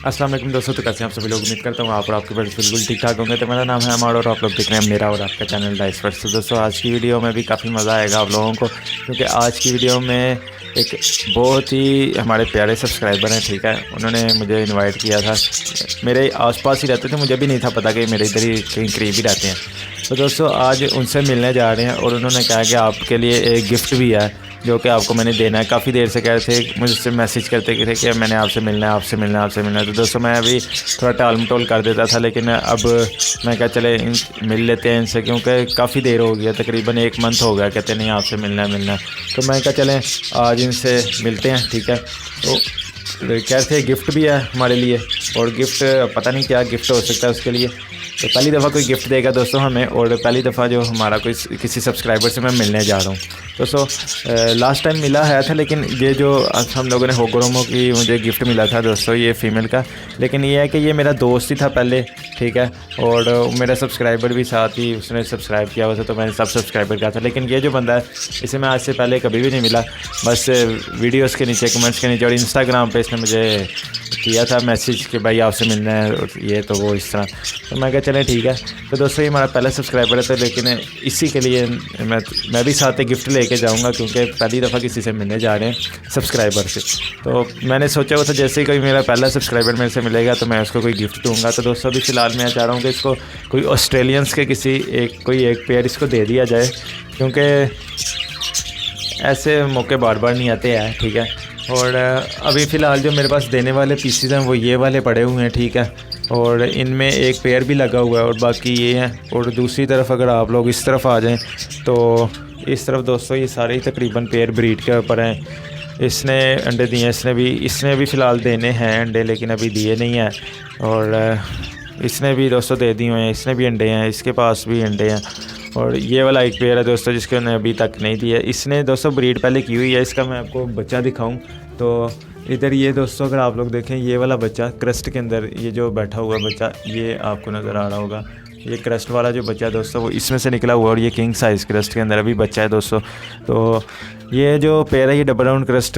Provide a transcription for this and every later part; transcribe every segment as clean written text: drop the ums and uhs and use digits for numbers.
अस्सलाम वालेकुम दोस्तों, तो कैसे हैं आप सभी लोग। उम्मीद करता हूँ आप और आपके बच्चे बिल्कुल ठीक ठाक होंगे। तो मेरा नाम है अमार और आप लोग देख रहे हैं मेरा और आपका चैनल डाइस वर्स। तो दोस्तों आज की वीडियो में भी काफ़ी मज़ा आएगा आप लोगों को, क्योंकि आज की वीडियो में एक बहुत ही हमारे प्यारे सब्सक्राइबर हैं, ठीक है। उन्होंने मुझे इन्वाइट किया था, मेरे आसपास ही रहते थे, मुझे भी नहीं था पता कि मेरे इधर ही कहीं करीब ही रहते हैं। तो दोस्तों आज उनसे मिलने जा रहे हैं और उन्होंने कहा कि आपके लिए एक गिफ्ट भी है जो कि आपको मैंने देना है। काफ़ी देर से कह रहे थे, मुझसे मैसेज करते थे कि मैंने आपसे मिलना है, आपसे मिलना है, आपसे मिलना है। तो दोस्तों मैं अभी थोड़ा टाल मटोल कर देता था, लेकिन अब मैं क्या चले मिल लेते हैं इनसे, क्योंकि काफ़ी देर हो गया, तकरीबन 1 मंथ हो गया कहते नहीं आपसे मिलना है मिलना है। तो मैं क्या चलें आज इनसे मिलते हैं, ठीक है। तो कह रहे थे गिफ्ट भी है हमारे लिए, और गिफ्ट पता नहीं क्या गिफ्ट हो सकता है उसके लिए। तो पहली दफ़ा कोई गिफ्ट देगा दोस्तों हमें, और पहली दफ़ा जो हमारा कोई किसी सब्सक्राइबर से मैं मिलने जा रहा हूँ दोस्तों। लास्ट टाइम मिला है था, लेकिन ये जो हम लोगों ने होगरोमो की मुझे गिफ्ट मिला था दोस्तों, ये फ़ीमेल का। लेकिन ये है कि ये मेरा दोस्त ही था पहले, ठीक है, और मेरा सब्सक्राइबर भी साथ ही उसने सब्सक्राइब किया हुआ था, तो मैंने सब सब्सक्राइबर किया था। लेकिन ये जो बंदा है इसे मैं आज से पहले कभी भी नहीं मिला, बस वीडियोज़ के नीचे, कमेंट्स के नीचे, और इंस्टाग्राम पर इसने मुझे किया था मैसेज कि भाई आपसे मिलना है, ये तो वो इस तरह। तो मैं क्या चलें ठीक है। तो दोस्तों ये हमारा पहला सब्सक्राइबर है, तो लेकिन इसी के लिए मैं भी साथ ही गिफ्ट लेके जाऊंगा, क्योंकि पहली दफ़ा किसी से मिलने जा रहे हैं सब्सक्राइबर से। तो मैंने सोचा हुआ था जैसे ही कोई मेरा पहला सब्सक्राइबर मेरे से मिलेगा तो मैं उसको कोई गिफ्ट दूंगा। तो दोस्तों अभी फ़िलहाल मैं चाह रहा हूँ कि इसको कोई ऑस्ट्रेलियंस के किसी कोई एक पेयर इसको दे दिया जाए, क्योंकि ऐसे मौके बार बार नहीं आते हैं, ठीक है। और अभी फ़िलहाल जो मेरे पास देने वाले पीसीज हैं वो ये वाले पड़े हुए हैं, ठीक है, और इनमें एक पेयर भी लगा हुआ है और बाकी ये हैं। और दूसरी तरफ अगर आप लोग इस तरफ आ जाएं तो इस तरफ दोस्तों ये सारे ही तकरीबन पेयर ब्रीड के ऊपर हैं। इसने अंडे दिए, इसने भी फ़िलहाल देने हैं अंडे, लेकिन अभी दिए नहीं हैं। और इसने भी दोस्तों दे दिए हुए हैं, इसने भी अंडे हैं, इसके पास भी अंडे हैं। और ये वाला एक पेयर है दोस्तों जिसके उन्हें अभी तक नहीं दिया। इसने दोस्तों ब्रीड पहले की हुई है, इसका मैं आपको बच्चा दिखाऊं तो इधर ये दोस्तों अगर आप लोग देखें ये वाला बच्चा क्रस्ट के अंदर, ये जो बैठा हुआ बच्चा ये आपको नज़र आ रहा होगा, ये क्रस्ट वाला जो बच्चा है दोस्तों वो इसमें से निकला हुआ, और ये किंग साइज़ क्रस्ट के अंदर अभी बच्चा है दोस्तों। तो ये जो पेयर है ये डबल राउंड क्रस्ट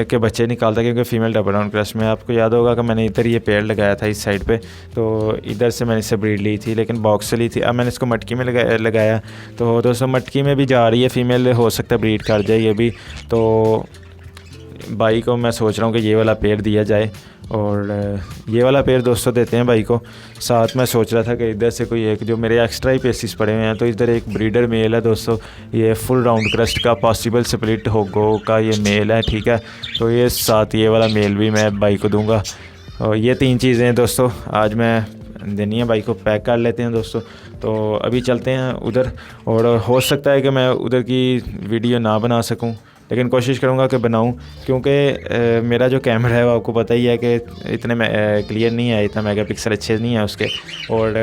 के बच्चे निकालता है, क्योंकि फ़ीमेल डबल राउंड क्रस्ट में आपको याद होगा कि मैंने इधर ये पेयर लगाया था इस साइड पे, तो इधर से मैंने इससे ब्रीड ली थी, लेकिन बॉक्स से ली थी। अब मैंने इसको मटकी में लगाया तो दोस्तों मटकी में भी जा रही है फ़ीमेल, हो सकता है ब्रीड कर जाए ये भी। तो भाई को मैं सोच रहा हूँ कि ये वाला पेयर दिया जाए, और ये वाला पेयर दोस्तों देते हैं भाई को। साथ मैं सोच रहा था कि इधर से कोई एक जो मेरे एक्स्ट्रा ही पीसेस पड़े हुए हैं, तो इधर एक ब्रीडर मेल है दोस्तों, ये फुल राउंड क्रस्ट का पॉसिबल स्प्लिट होगो का ये मेल है, ठीक है। तो ये साथ ये वाला मेल भी मैं भाई को दूंगा। और ये 3 चीज़ें दोस्तों आज मैं देनी है भाई को। पैक कर लेते हैं दोस्तों, तो अभी चलते हैं उधर। और हो सकता है कि मैं उधर की वीडियो ना बना सकूं, लेकिन कोशिश करूंगा कि बनाऊं, क्योंकि मेरा जो कैमरा है वो आपको पता ही है कि इतने क्लियर नहीं है, इतना मेगापिक्सल अच्छे नहीं है उसके, और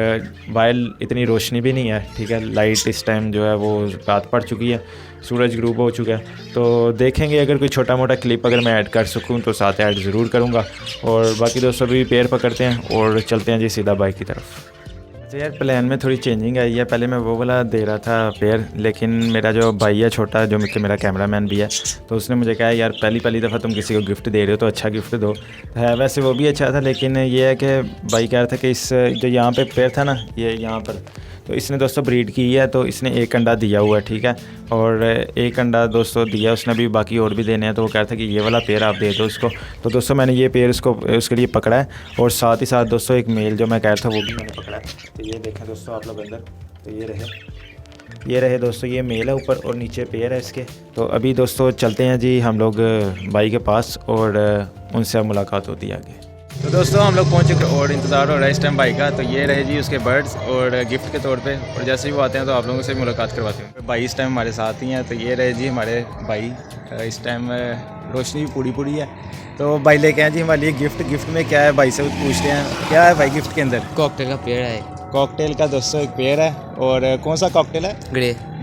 वाइल इतनी रोशनी भी नहीं है, ठीक है। लाइट इस टाइम जो है वो रात पड़ चुकी है, सूरज ग्रूब हो चुका है। तो देखेंगे अगर कोई छोटा मोटा क्लिप अगर मैं ऐड कर सकूं तो साथ ऐड ज़रूर करूंगा। और बाकी दोस्तों भी पेयर पकड़ते हैं और चलते हैं जी सीधा बाइक की तरफ। तो यार प्लान में थोड़ी चेंजिंग आई है, पहले मैं वो वाला दे रहा था पेयर, लेकिन मेरा जो भाई है छोटा, जो कि मेरा कैमरामैन भी है, तो उसने मुझे कहा यार पहली दफ़ा तुम किसी को गिफ्ट दे रहे हो तो अच्छा गिफ्ट दो। है वैसे वो भी अच्छा था, लेकिन ये है कि भाई कह रहा था कि इस जो यहाँ पे पेयर था ना, ये यहाँ पर, तो इसने दोस्तों ब्रीड की है, तो इसने एक अंडा दिया हुआ है, ठीक है। और एक अंडा दोस्तों दिया उसने, भी बाकी और भी देने हैं, तो वो कह रहा था कि ये वाला पेयर आप दे दो उसको। तो दोस्तों मैंने ये पेयर उसके लिए पकड़ा है, और साथ ही साथ दोस्तों एक मेल जो मैं कह रहा था वो भी मैंने पकड़ा है। तो ये देखें दोस्तों आप लोग अंदर, तो ये रहे दोस्तों, ये मेल है ऊपर और नीचे पेयर है इसके। तो अभी दोस्तों चलते हैं जी हम लोग भाई के पास, और उनसे मुलाकात होती है आगे। तो दोस्तों हम लोग पहुंच चुके और इंतज़ार हो रहा है इस टाइम भाई का। तो ये रहे जी उसके बर्ड्स और गिफ्ट के तौर पे, और जैसे ही वो आते हैं तो आप लोगों से मुलाकात करवाते हैं। भाई इस टाइम हमारे साथ ही हैं, तो ये रहे जी हमारे भाई। इस टाइम रोशनी भी पूरी है, तो भाई लेके आए जी हमारे लिए गिफ्ट में क्या है भाई से पूछते हैं, क्या है भाई गिफ्ट के अंदर? कॉकटेल का पेड़ है। कॉकटेल का दोस्तों एक पेयर है, और कौन सा कॉकटेल है?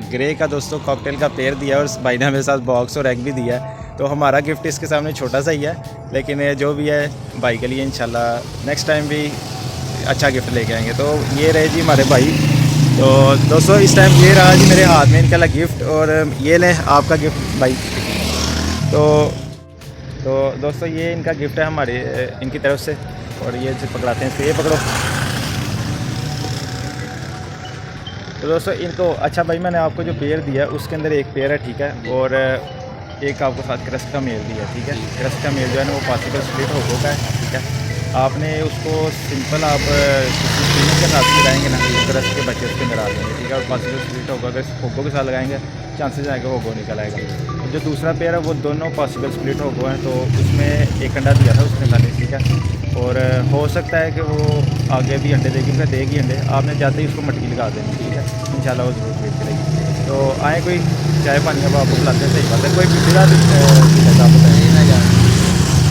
ग्रे का दोस्तों कॉकटेल का पेयर दिया, और भाई ने हमारे साथ बॉक्स और एग भी दिया है। तो हमारा गिफ्ट इसके सामने छोटा सा ही है, लेकिन जो भी है भाई के लिए इंशाल्लाह नेक्स्ट टाइम भी अच्छा गिफ्ट लेके आएंगे। तो ये रहे जी हमारे भाई। तो दोस्तों इस टाइम ये रहा जी मेरे हाथ में इनका गिफ्ट, और ये लें आपका गिफ्ट भाई। तो दोस्तों ये इनका गिफ्ट है हमारे इनकी तरफ से। और ये से पकड़ाते हैं, इसको ये पकड़ो। तो दोस्तों इनको, अच्छा भाई मैंने आपको जो पेयर दिया है उसके अंदर एक पेयर है, ठीक है, और एक आपको साथ क्रस्ट का मेल दिया है, ठीक है। क्रस्ट का मेल जो है ना वो पॉसिबल स्प्लिट हो होगा, ठीक है। आपने उसको सिंपल आप तीनों के साथ लगाएंगे ना तो क्रस्ट के बच्चे उसके अंदर आ जाएंगे, ठीक है, और पॉसिबल स्प्लिट होगा। अगर होगो के साथ लगाएंगे चांसेस आएगा होगो निकल आएगा। और जो दूसरा पेयर है वो दोनों पॉसिबल स्प्लिट होगो हैं, तो उसमें एक अंडा दिया था उसने मैंने, ठीक है, और हो सकता है कि वो आगे भी अंडे देगी, फिर देगी अंडे। आपने जाते ही उसको मटकी लगा देनी, ठीक है, इंशाल्लाह वो ज़रूर वेट करेगी। तो आए कोई चाय पानी अब आपको बुलाते हैं, सही बात है, कोई पिछला आप बताइए ना यार।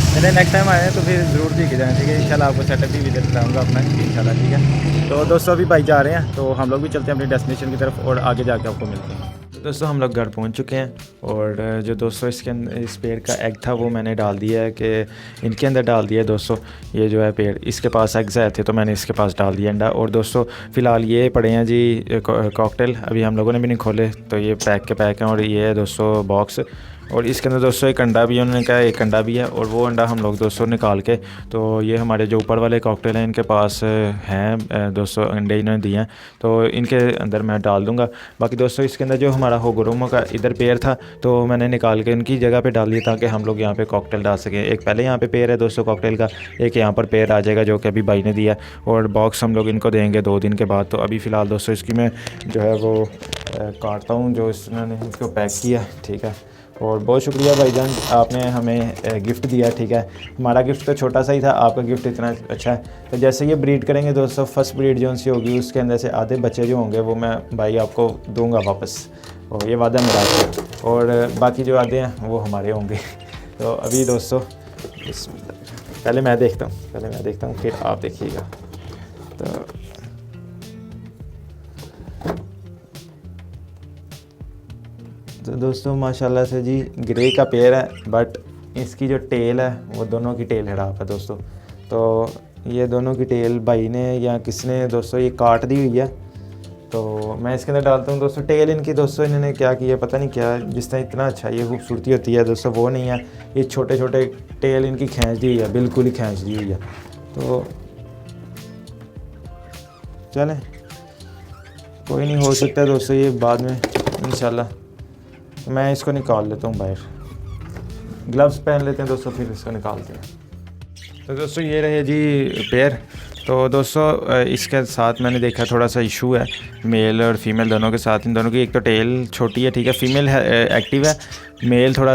चलिए नेक्स्ट टाइम आए तो फिर ज़रूर दिखे जाएँ, ठीक है, इंशाल्लाह आपको सेटअप भी विजिट कराऊंगा अपना इंशाल्लाह, ठीक है। तो दोस्तों अभी भाई जा रहे हैं, तो हम लोग भी चलते हैं अपनी डेस्टिनेशन की तरफ और आगे जाके आपको मिलते हैं। तो दोस्तों हम लोग घर पहुंच चुके हैं, और जो दोस्तों इसके अंदर इस पेड़ का एग था वो मैंने डाल दिया है कि इनके अंदर डाल दिया है दोस्तों। ये जो है पेड़, इसके पास एग्स आए थे तो मैंने इसके पास डाल दिया अंडा। और दोस्तों फ़िलहाल ये पड़े हैं जी कॉकटेल, अभी हम लोगों ने भी नहीं खोले, तो ये पैक के पैक हैं। और ये है दोस्तों बॉक्स, और इसके अंदर दोस्तों एक अंडा भी है, उन्होंने कहा एक अंडा भी है, और वो अंडा हम लोग दोस्तों निकाल के, तो ये हमारे जो ऊपर वाले कॉकटेल हैं इनके पास हैं दोस्तों अंडे इन्होंने दिए हैं, तो इनके अंदर मैं डाल दूंगा। बाकी दोस्तों इसके अंदर जो हमारा होगोरोमो का इधर पेयर था तो मैंने निकाल के इनकी जगह पे डाल दिया ताकि हम लोग यहाँ पे कॉकटेल डाल सकें। एक पहले यहाँ पे पेयर है दोस्तों कॉकटेल का, एक यहाँ पर पेयर आ जाएगा जो कि अभी भाई ने दिया, और बॉक्स हम लोग इनको देंगे 2 दिन के बाद। तो अभी फ़िलहाल दोस्तों इसकी मैं जो है वो काटता हूँ जो इन्होंने इसको पैक किया, ठीक है। और बहुत शुक्रिया भाईजान, आपने हमें गिफ्ट दिया, ठीक है। हमारा गिफ्ट तो छोटा सा ही था, आपका गिफ्ट इतना अच्छा है। तो जैसे ये ब्रीड करेंगे दोस्तों, फर्स्ट ब्रीड जो सी होगी उसके अंदर से आधे बच्चे जो होंगे वो मैं भाई आपको दूंगा वापस, और ये वादा मेरा है, और बाकी जो आधे हैं वो हमारे होंगे। तो अभी दोस्तों पहले मैं देखता हूँ फिर आप देखिएगा। तो दोस्तों माशाल्लाह से जी ग्रे का पेयर है, बट इसकी जो टेल है वो दोनों की टेल हड़ाप है दोस्तों। तो ये दोनों की टेल भाई ने या किसने दोस्तों ये काट दी हुई है, तो मैं इसके अंदर डालता हूँ दोस्तों। टेल इनकी दोस्तों इन्होंने क्या किया पता नहीं, क्या जिस तरह इतना अच्छा ये खूबसूरती होती है दोस्तों वो नहीं है, ये छोटे छोटे टेल इनकी खींच दी हुई है, बिल्कुल ही खींच दी हुई है। तो चलें कोई नहीं, हो सकता है दोस्तों ये बाद में इंशाल्लाह। मैं इसको निकाल लेता हूँ बाहर, ग्लव्स पहन लेते हैं दोस्तों, फिर इसको निकालते हैं। तो दोस्तों ये रहे जी पेयर। तो दोस्तों इसके साथ मैंने देखा थोड़ा सा इशू है मेल और फीमेल दोनों के साथ। इन दोनों की एक तो टेल छोटी है, ठीक है, फीमेल है एक्टिव है, मेल थोड़ा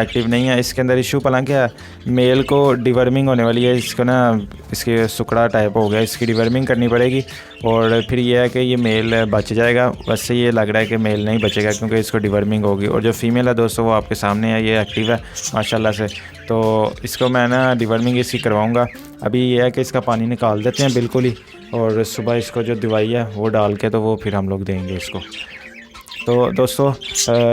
एक्टिव नहीं है। इसके अंदर इशू पला क्या, मेल को डिवर्मिंग होने वाली है, इसको ना इसके सुकड़ा टाइप हो गया, इसकी डिवर्मिंग करनी पड़ेगी, और फिर ये है कि ये मेल बच जाएगा। वैसे ये लग रहा है कि मेल नहीं बचेगा क्योंकि इसको डिवर्मिंग होगी। और जो फीमेल है दोस्तों वो आपके सामने है, ये एक्टिव है माशाल्लाह से। तो इसको मैं ना डिवर्मिंग इसकी करवाऊँगा। अभी ये है कि इसका पानी निकाल देते हैं बिल्कुल ही, और सुबह इसको जो दवाई है वो डाल के तो वो फिर हम लोग देंगे इसको। तो दोस्तों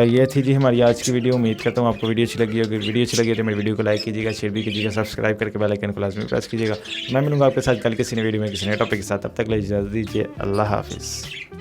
ये थी जी हमारी आज की वीडियो। उम्मीद करता हूँ आपको वीडियो अच्छी लगी होगी। वीडियो अच्छी लगी तो मेरी वीडियो को लाइक कीजिएगा, शेयर भी कीजिएगा, सब्सक्राइब करके बेल आइकन को लाजमी प्रेस कीजिएगा। मैं मिलूंगा आपके साथ कल किसी नई वीडियो में किसी नए टॉपिक के साथ। तब तक ले इजाज़त दीजिए, अल्लाह हाफिज़।